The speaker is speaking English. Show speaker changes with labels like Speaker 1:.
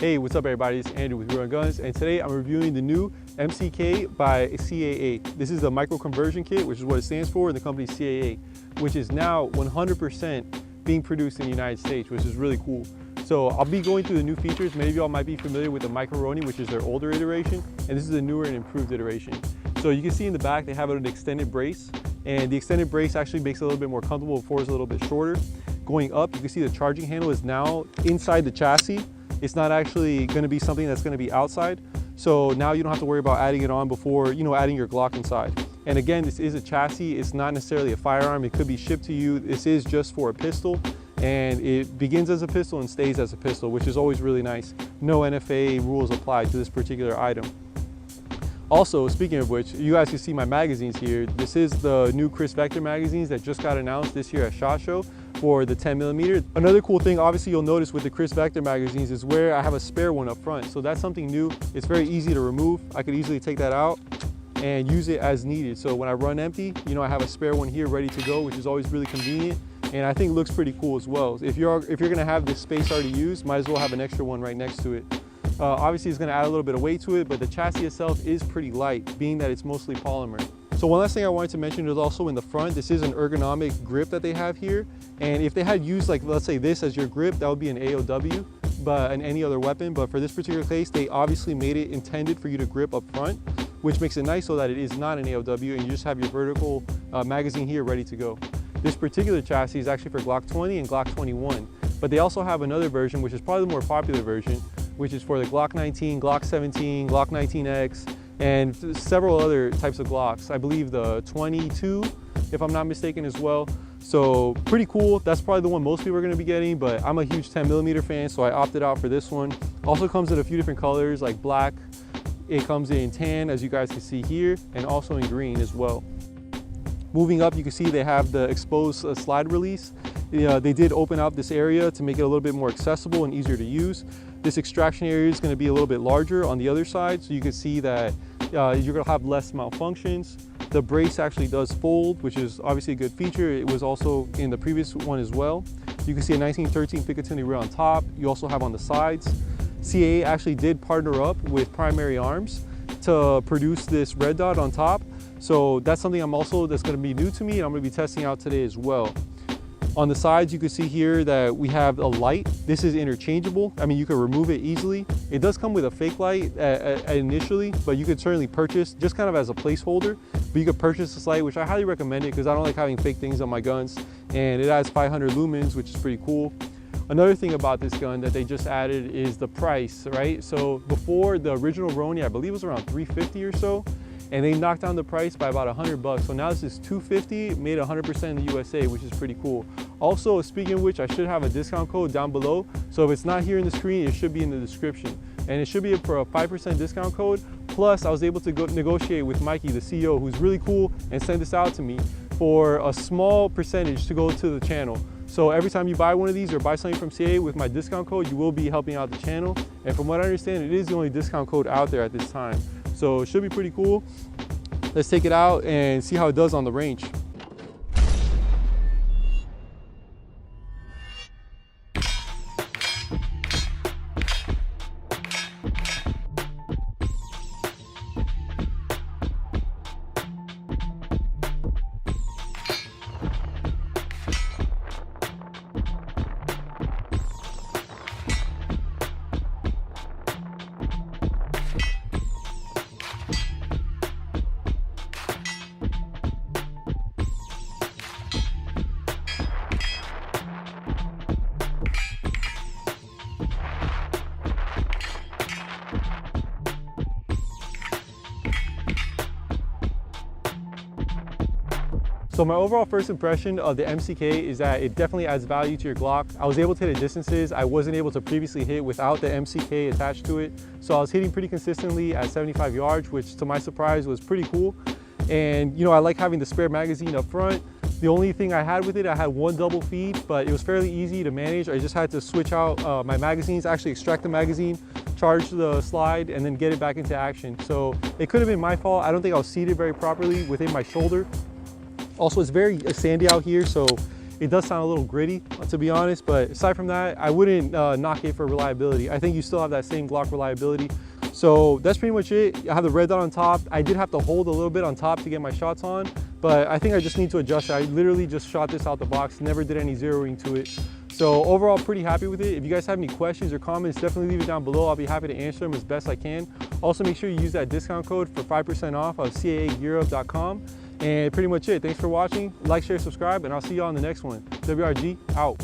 Speaker 1: Hey, what's up everybody? It's Andrew with Handguns, and today I'm reviewing the new MCK by CAA. This is a micro conversion kit, which is what it stands for, and the company CAA, which is now 100% being produced in the United States, which is really cool. So I'll be going through the new features. Many of y'all might be familiar with the Microroni, which is their older iteration, and this is a newer and improved iteration. So you can see in the back, they have an extended brace, and the extended brace actually makes it a little bit more comfortable before it's a little bit shorter. Going up, you can see the charging handle is now inside the chassis. It's not actually going to be something that's going to be outside. So now you don't have to worry about adding it on before, adding your Glock inside. And again, this is a chassis. It's not necessarily a firearm. It could be shipped to you. This is just for a pistol, and it begins as a pistol and stays as a pistol, which is always really nice. No NFA rules apply to this particular item. Also, speaking of which, you guys can see my magazines here. This is the new Chris Vector magazines that just got announced this year at SHOT Show for the 10mm. Another cool thing, obviously, you'll notice with the Chris Vector magazines is where I have a spare one up front. So that's something new. It's very easy to remove. I could easily take that out and use it as needed. So when I run empty, I have a spare one here ready to go, which is always really convenient. And I think it looks pretty cool as well. If you're gonna have this space already used, might as well have an extra one right next to it. Obviously, it's gonna add a little bit of weight to it, but the chassis itself is pretty light, being that it's mostly polymer. So one last thing I wanted to mention is also in the front, this is an ergonomic grip that they have here. And if they had used, like, let's say this as your grip, that would be an AOW, but in any other weapon. But for this particular case, they obviously made it intended for you to grip up front, which makes it nice so that it is not an AOW, and you just have your vertical magazine here ready to go. This particular chassis is actually for Glock 20 and Glock 21, but they also have another version, which is probably the more popular version, which is for the Glock 19, Glock 17, Glock 19X, and several other types of Glocks. I believe the 22, if I'm not mistaken, as well. So pretty cool. That's probably the one most people are going to be getting, but I'm a huge 10mm fan, so I opted out for this one. Also comes in a few different colors like black. It comes in tan, as you guys can see here, and also in green as well. Moving up, you can see they have the exposed slide release. They did open up this area to make it a little bit more accessible and easier to use. This extraction area is going to be a little bit larger on the other side, so you can see that you're going to have less malfunctions. The brace actually does fold, which is obviously a good feature. It was also in the previous one as well. You can see a 1913 Picatinny rear on top. You also have on the sides. CAA actually did partner up with Primary Arms to produce this red dot on top. So that's something that's going to be new to me, and I'm going to be testing out today as well. On the sides, you can see here that we have a light. This is interchangeable. I mean, you can remove it easily. It does come with a fake light initially, but you could certainly purchase just kind of as a placeholder. But you could purchase this light, which I highly recommend it because I don't like having fake things on my guns. And it has 500 lumens, which is pretty cool. Another thing about this gun that they just added is the price, right? So before, the original Roni, I believe, was around $350 or so. And they knocked down the price by about $100. So now this is $250, made 100% in the USA, which is pretty cool. Also, speaking of which, I should have a discount code down below. So if it's not here in the screen, it should be in the description. And it should be for a 5% discount code. Plus, I was able to negotiate with Mikey, the CEO, who's really cool, and send this out to me for a small percentage to go to the channel. So every time you buy one of these or buy something from CAA with my discount code, you will be helping out the channel. And from what I understand, it is the only discount code out there at this time. So it should be pretty cool. Let's take it out and see how it does on the range. So my overall first impression of the MCK is that it definitely adds value to your Glock. I was able to hit distances I wasn't able to previously hit without the MCK attached to it. So I was hitting pretty consistently at 75 yards, which to my surprise was pretty cool. And I like having the spare magazine up front. The only thing I had with it, I had one double feed, but it was fairly easy to manage. I just had to switch out my magazines, actually extract the magazine, charge the slide, and then get it back into action. So it could have been my fault. I don't think I was seated very properly within my shoulder. Also, it's very sandy out here, so It does sound a little gritty, to be honest, but aside from that, I wouldn't knock it for reliability. I think you still have that same Glock reliability. So that's pretty much it. I have the red dot on top. I did have to hold a little bit on top to get my shots on, but I think I just need to adjust it. I literally just shot this out the box, never did any zeroing to it. So overall, pretty happy with it. If you guys have any questions or comments, definitely leave it down below. I'll be happy to answer them as best I can. Also, make sure you use that discount code for 5% off of CAAgearup.com. And pretty much it. Thanks for watching. Like, share, subscribe, and I'll see you on the next one. WRG, out.